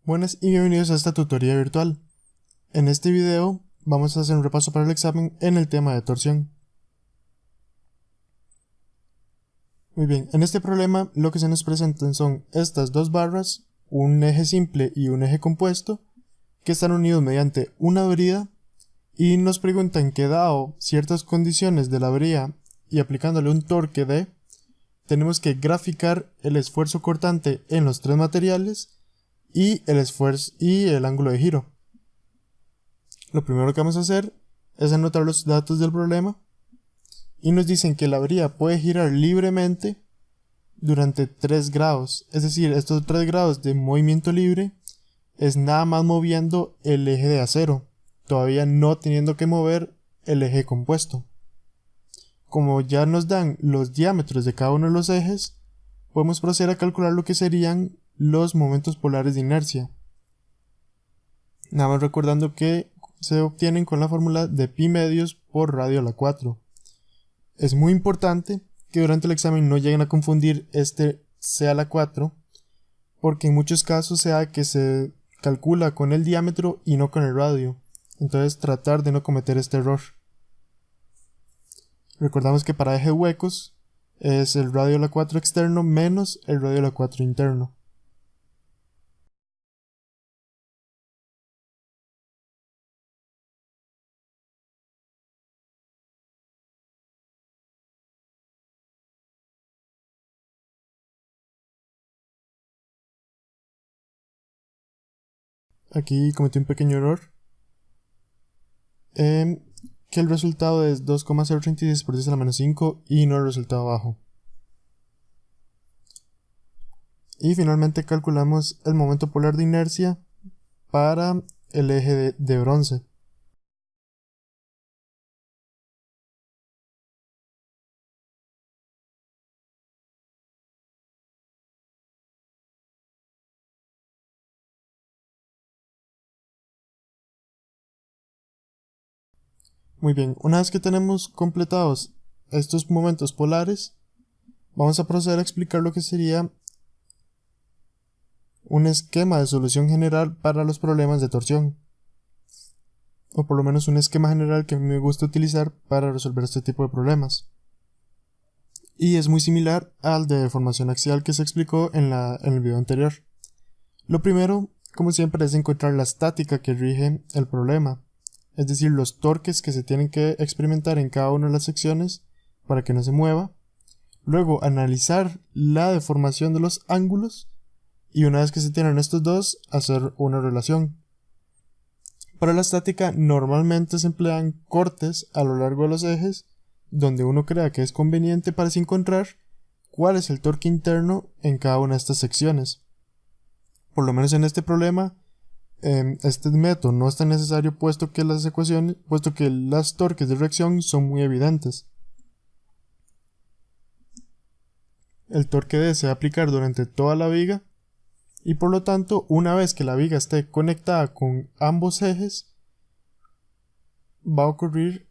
Buenas y bienvenidos a esta tutoría virtual. En este video vamos a hacer un repaso para el examen en el tema de torsión. Muy bien, en este problema lo que se nos presentan son estas dos barras, un eje simple y un eje compuesto, que están unidos mediante una brida y nos preguntan que dado ciertas condiciones de la brida y aplicándole un torque D, tenemos que graficar el esfuerzo cortante en los tres materiales y el esfuerzo y el ángulo de giro. Lo primero que vamos a hacer es anotar los datos del problema y nos dicen que la brida puede girar libremente durante 3 grados, es decir, estos 3 grados de movimiento libre es nada más moviendo el eje de acero, todavía no teniendo que mover el eje compuesto. Como ya nos dan los diámetros de cada uno de los ejes, podemos proceder a calcular lo que serían los momentos polares de inercia. Nada más recordando que se obtienen con la fórmula de pi medios por radio a la 4. Es muy importante que durante el examen no lleguen a confundir este c a la 4, porque en muchos casos se da que se calcula con el diámetro y no con el radio. Entonces tratar de no cometer este error. Recordamos que para ejes huecos es el radio a la 4 externo menos el radio a la 4 interno. Aquí cometí un pequeño error. Que el resultado es 2,036 por 10 a la menos 5 y no el resultado abajo. Y finalmente calculamos el momento polar de inercia para el eje de bronce. Muy bien, una vez que tenemos completados estos momentos polares, vamos a proceder a explicar lo que sería un esquema de solución general para los problemas de torsión, o por lo menos un esquema general que a mí me gusta utilizar para resolver este tipo de problemas. Y es muy similar al de deformación axial que se explicó en el video anterior. Lo primero, como siempre, es encontrar la estática que rige el problema, es decir, los torques que se tienen que experimentar en cada una de las secciones para que no se mueva. Luego, analizar la deformación de los ángulos y una vez que se tienen estos dos, hacer una relación. Para la estática normalmente se emplean cortes a lo largo de los ejes donde uno crea que es conveniente para así encontrar cuál es el torque interno en cada una de estas secciones. Por lo menos en este problema, este método no es tan necesario puesto que las torques de reacción son muy evidentes. El torque D se va a aplicar durante toda la viga y por lo tanto una vez que la viga esté conectada con ambos ejes va a ocurrir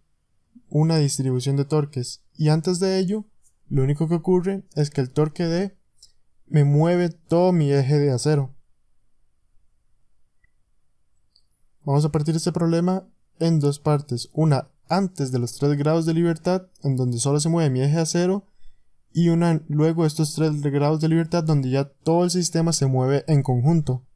una distribución de torques y antes de ello lo único que ocurre es que el torque D me mueve todo mi eje de acero. Vamos a partir este problema en dos partes, una antes de los 3 grados de libertad en donde solo se mueve mi eje de acero y una luego de estos 3 grados de libertad donde ya todo el sistema se mueve en conjunto.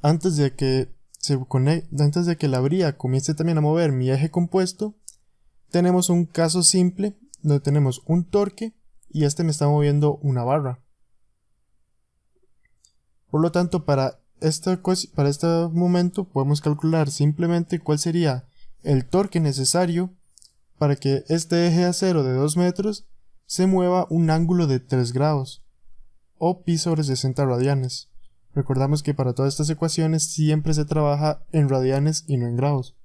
Antes de que la brida comience también a mover mi eje compuesto, tenemos un caso simple donde tenemos un torque y este me está moviendo una barra. Por lo tanto, para este momento podemos calcular simplemente cuál sería el torque necesario para que este eje de acero de 2 metros se mueva un ángulo de 3 grados o pi sobre 60 radianes. Recordamos que para todas estas ecuaciones siempre se trabaja en radianes y no en grados.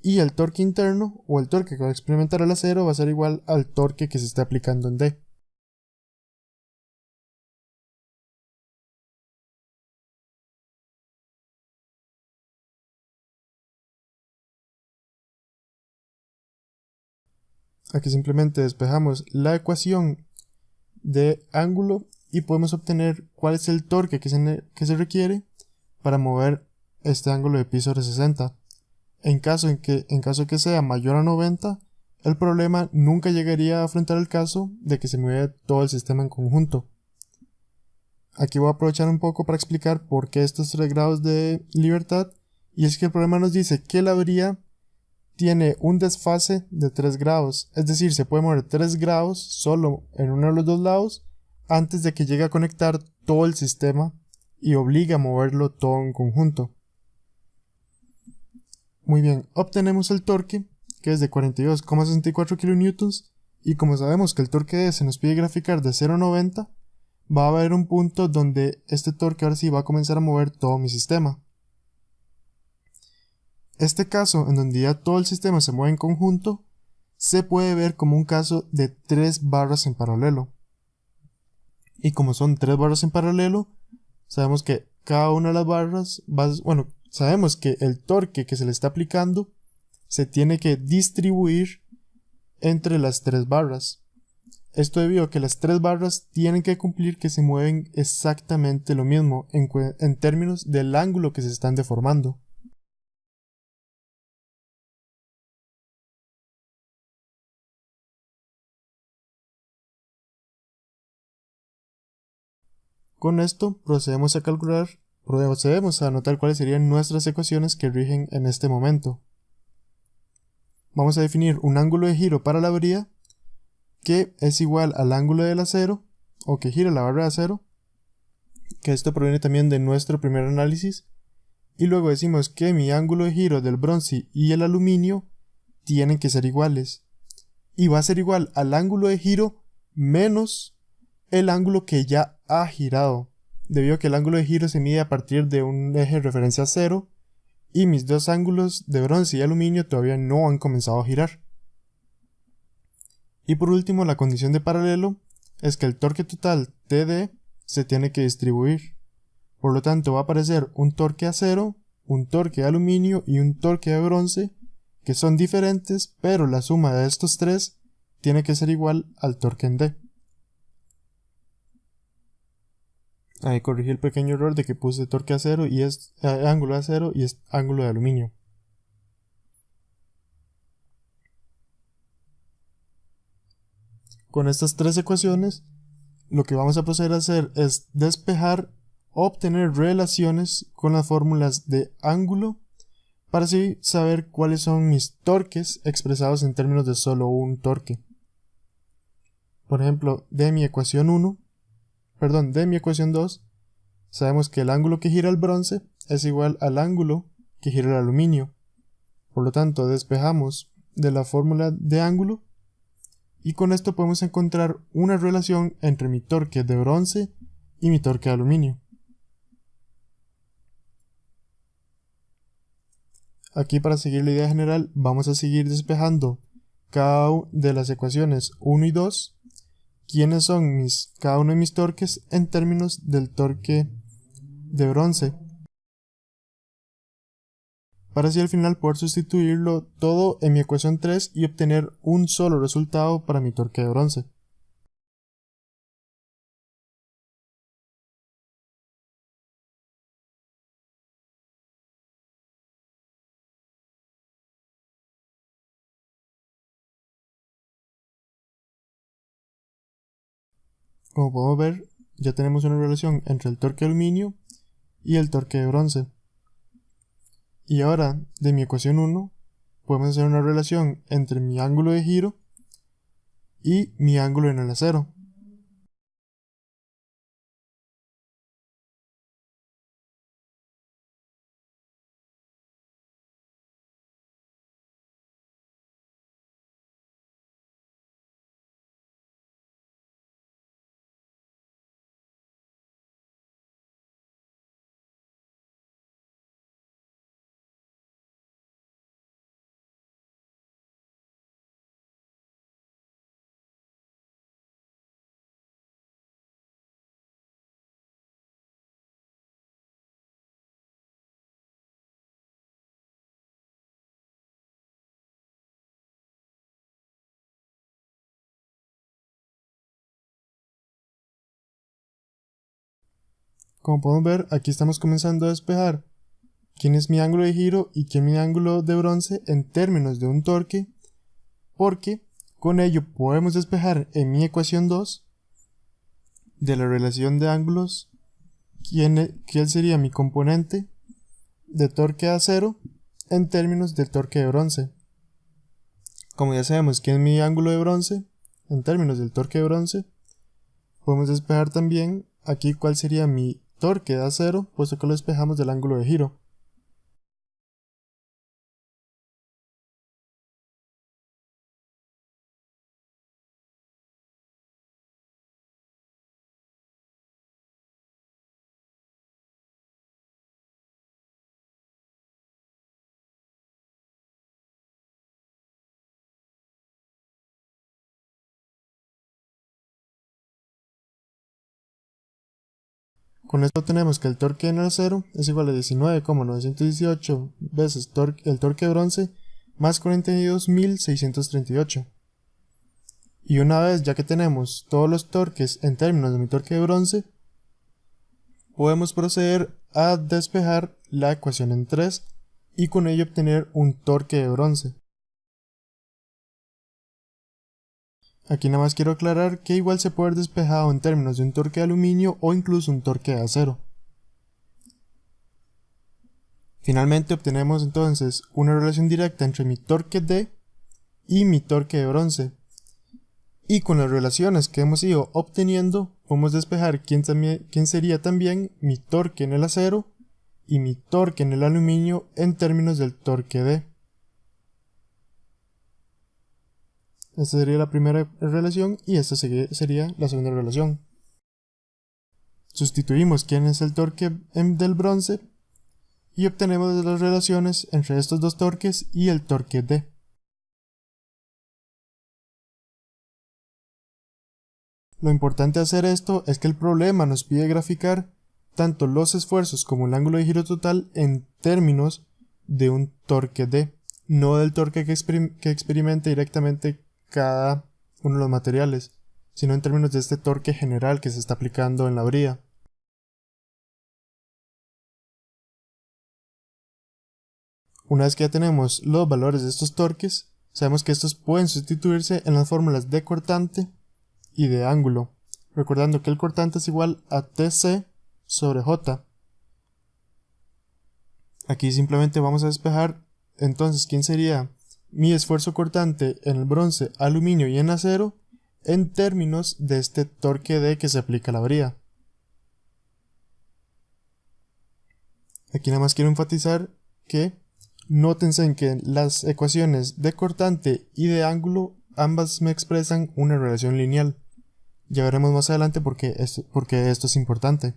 Y el torque interno o el torque que va a experimentar el acero va a ser igual al torque que se está aplicando en D. Aquí simplemente despejamos la ecuación de ángulo y podemos obtener cuál es el torque que se requiere para mover este ángulo de pi sobre 60. En caso que sea mayor a 90, el problema nunca llegaría a afrontar el caso de que se mueve todo el sistema en conjunto. Aquí voy a aprovechar un poco para explicar por qué estos 3 grados de libertad, y es que el problema nos dice que la avería tiene un desfase de 3 grados, es decir, se puede mover 3 grados solo en uno de los dos lados antes de que llegue a conectar todo el sistema y obliga a moverlo todo en conjunto. Muy bien, obtenemos el torque, que es de 42,64 kN, y como sabemos que el torque D se nos pide graficar de 0 a 90, va a haber un punto donde este torque ahora sí va a comenzar a mover todo mi sistema. Este caso, en donde ya todo el sistema se mueve en conjunto, se puede ver como un caso de 3 barras en paralelo. Y como son 3 barras en paralelo, sabemos que cada una de las barras sabemos que el torque que se le está aplicando se tiene que distribuir entre las 3 barras. Esto debido a que las 3 barras tienen que cumplir que se mueven exactamente lo mismo en términos del ángulo que se están deformando. Con esto procedemos a anotar cuáles serían nuestras ecuaciones que rigen en este momento. Vamos a definir un ángulo de giro para la avería que es igual al ángulo del acero, o que gira la barra de acero, que esto proviene también de nuestro primer análisis, y luego decimos que mi ángulo de giro del bronce y el aluminio tienen que ser iguales, y va a ser igual al ángulo de giro menos el ángulo que ya ha girado, debido a que el ángulo de giro se mide a partir de un eje de referencia 0, y mis dos ángulos de bronce y aluminio todavía no han comenzado a girar. Y por último, la condición de paralelo es que el torque total TD se tiene que distribuir. Por lo tanto, va a aparecer un torque acero, un torque de aluminio y un torque de bronce, que son diferentes, pero la suma de estos tres tiene que ser igual al torque en D. Ahí corregí el pequeño error de que puse torque acero y es ángulo de acero y es ángulo de aluminio. Con estas tres ecuaciones, lo que vamos a proceder a hacer es despejar o obtener relaciones con las fórmulas de ángulo para así saber cuáles son mis torques expresados en términos de solo un torque. Por ejemplo, de mi ecuación 2, sabemos que el ángulo que gira el bronce es igual al ángulo que gira el aluminio. Por lo tanto, despejamos de la fórmula de ángulo y con esto podemos encontrar una relación entre mi torque de bronce y mi torque de aluminio. Aquí, para seguir la idea general, vamos a seguir despejando cada una de las ecuaciones 1 y 2, quiénes son cada uno de mis torques en términos del torque de bronce, para así al final poder sustituirlo todo en mi ecuación 3 y obtener un solo resultado para mi torque de bronce. Como podemos ver, ya tenemos una relación entre el torque de aluminio y el torque de bronce. Y ahora, de mi ecuación 1, podemos hacer una relación entre mi ángulo de giro y mi ángulo en el acero. Como podemos ver, aquí estamos comenzando a despejar quién es mi ángulo de giro y quién es mi ángulo de bronce en términos de un torque, porque con ello podemos despejar en mi ecuación 2 de la relación de ángulos quién sería mi componente de torque de acero en términos del torque de bronce. Como ya sabemos quién es mi ángulo de bronce en términos del torque de bronce, podemos despejar también aquí cuál sería mi torque de acero, puesto que lo despejamos del ángulo de giro. Con esto tenemos que el torque en el acero es igual a 19,918 veces el torque de bronce más 42.638. Y una vez ya que tenemos todos los torques en términos de mi torque de bronce, podemos proceder a despejar la ecuación en 3 y con ello obtener un torque de bronce. Aquí nada más quiero aclarar que igual se puede haber despejado en términos de un torque de aluminio o incluso un torque de acero. Finalmente obtenemos entonces una relación directa entre mi torque D y mi torque de bronce. Y con las relaciones que hemos ido obteniendo, podemos despejar quién sería también mi torque en el acero y mi torque en el aluminio en términos del torque D. Esta sería la primera relación y esta sería la segunda relación. Sustituimos quién es el torque del bronce y obtenemos las relaciones entre estos dos torques y el torque D. Lo importante de hacer esto es que el problema nos pide graficar tanto los esfuerzos como el ángulo de giro total en términos de un torque D, no del torque que experimenta directamente cada uno de los materiales, sino en términos de este torque general que se está aplicando en la brida. Una vez que ya tenemos los valores de estos torques, sabemos que estos pueden sustituirse en las fórmulas de cortante y de ángulo, recordando que el cortante es igual a TC sobre J. Aquí simplemente vamos a despejar entonces quién sería mi esfuerzo cortante en el bronce, aluminio y en acero en términos de este torque D que se aplica a la brida. Aquí nada más quiero enfatizar que nótense en que las ecuaciones de cortante y de ángulo ambas me expresan una relación lineal. Ya veremos más adelante por qué esto es importante.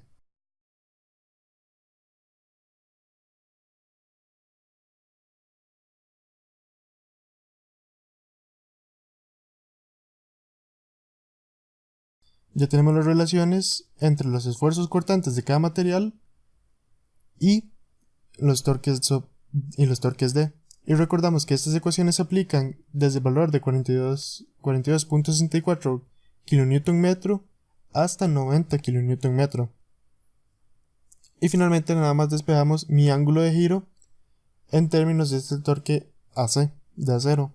Ya tenemos las relaciones entre los esfuerzos cortantes de cada material y los torques D. Y recordamos que estas ecuaciones se aplican desde el valor de 42.64 kN hasta 90 kN. Y finalmente nada más despejamos mi ángulo de giro en términos de este torque AC de acero.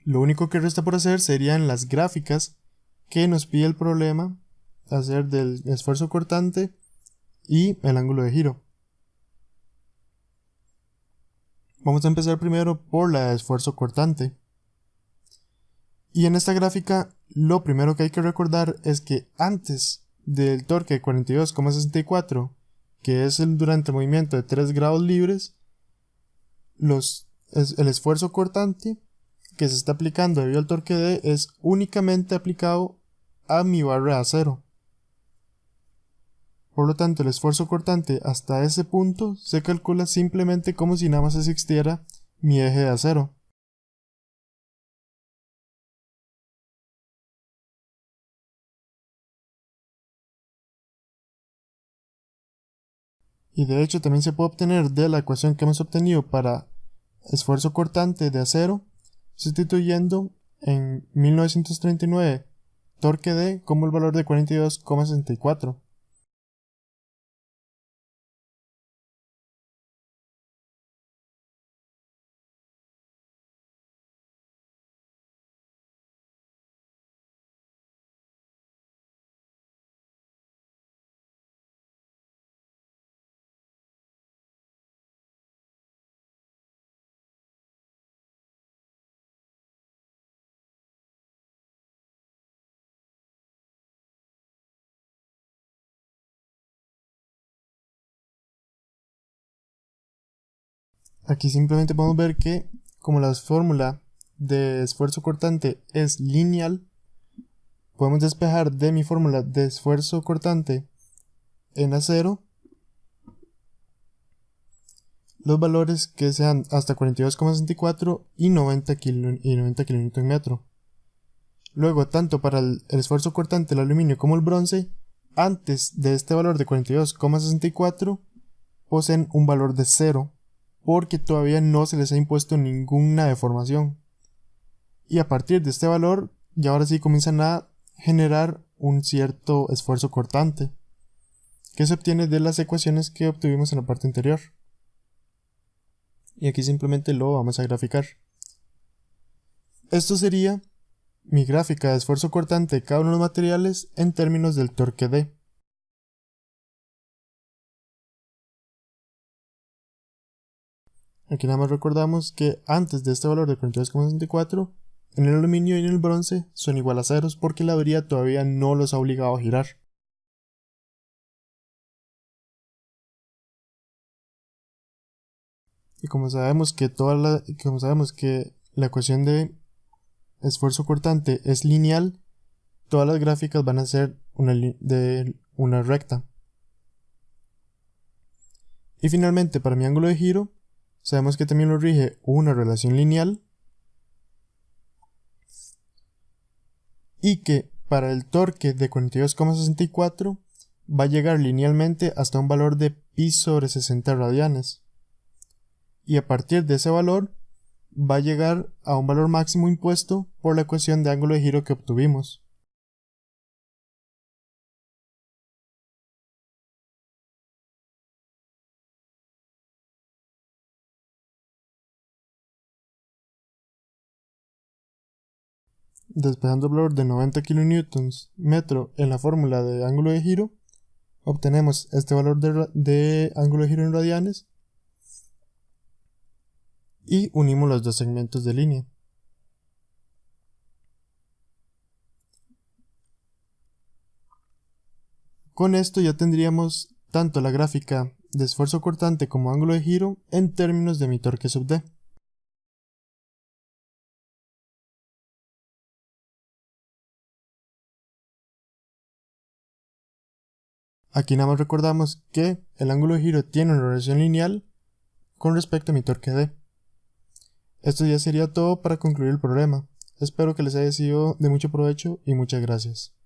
Lo único que resta por hacer serían las gráficas que nos pide el problema hacer del esfuerzo cortante y el ángulo de giro. Vamos a empezar primero por la de esfuerzo cortante. Y en esta gráfica lo primero que hay que recordar es que antes del torque de 42,64, que es durante el movimiento de 3 grados libres, el esfuerzo cortante que se está aplicando debido al torque D es únicamente aplicado a mi barra de acero. Por lo tanto, el esfuerzo cortante hasta ese punto se calcula simplemente como si nada más existiera mi eje de acero. y de hecho también se puede obtener de la ecuación que hemos obtenido para esfuerzo cortante de acero, sustituyendo en 1939 torque D como el valor de 42,64. Aquí simplemente podemos ver que como la fórmula de esfuerzo cortante es lineal, podemos despejar de mi fórmula de esfuerzo cortante en acero los valores que sean hasta 42,64 y 90 kN/m. Luego, tanto para el esfuerzo cortante del aluminio como el bronce, antes de este valor de 42,64 poseen un valor de 0, porque todavía no se les ha impuesto ninguna deformación. Y a partir de este valor, ya ahora sí comienzan a generar un cierto esfuerzo cortante, que se obtiene de las ecuaciones que obtuvimos en la parte anterior. Y aquí simplemente lo vamos a graficar. Esto sería mi gráfica de esfuerzo cortante de cada uno de los materiales en términos del torque D. Aquí nada más recordamos que antes de este valor de 42,64, en el aluminio y en el bronce son igual a ceros porque la avería todavía no los ha obligado a girar. Y como sabemos que la ecuación de esfuerzo cortante es lineal, todas las gráficas van a ser de una recta. Y finalmente, para mi ángulo de giro, sabemos que también lo rige una relación lineal y que para el torque de 42,64 va a llegar linealmente hasta un valor de pi sobre 60 radianes. Y a partir de ese valor va a llegar a un valor máximo impuesto por la ecuación de ángulo de giro que obtuvimos. Despejando el valor de 90 kN metro en la fórmula de ángulo de giro, obtenemos este valor de ángulo de giro en radianes y unimos los dos segmentos de línea. Con esto ya tendríamos tanto la gráfica de esfuerzo cortante como ángulo de giro en términos de mi torque sub D. Aquí nada más recordamos que el ángulo de giro tiene una relación lineal con respecto a mi torque D. Esto ya sería todo para concluir el problema. Espero que les haya sido de mucho provecho y muchas gracias.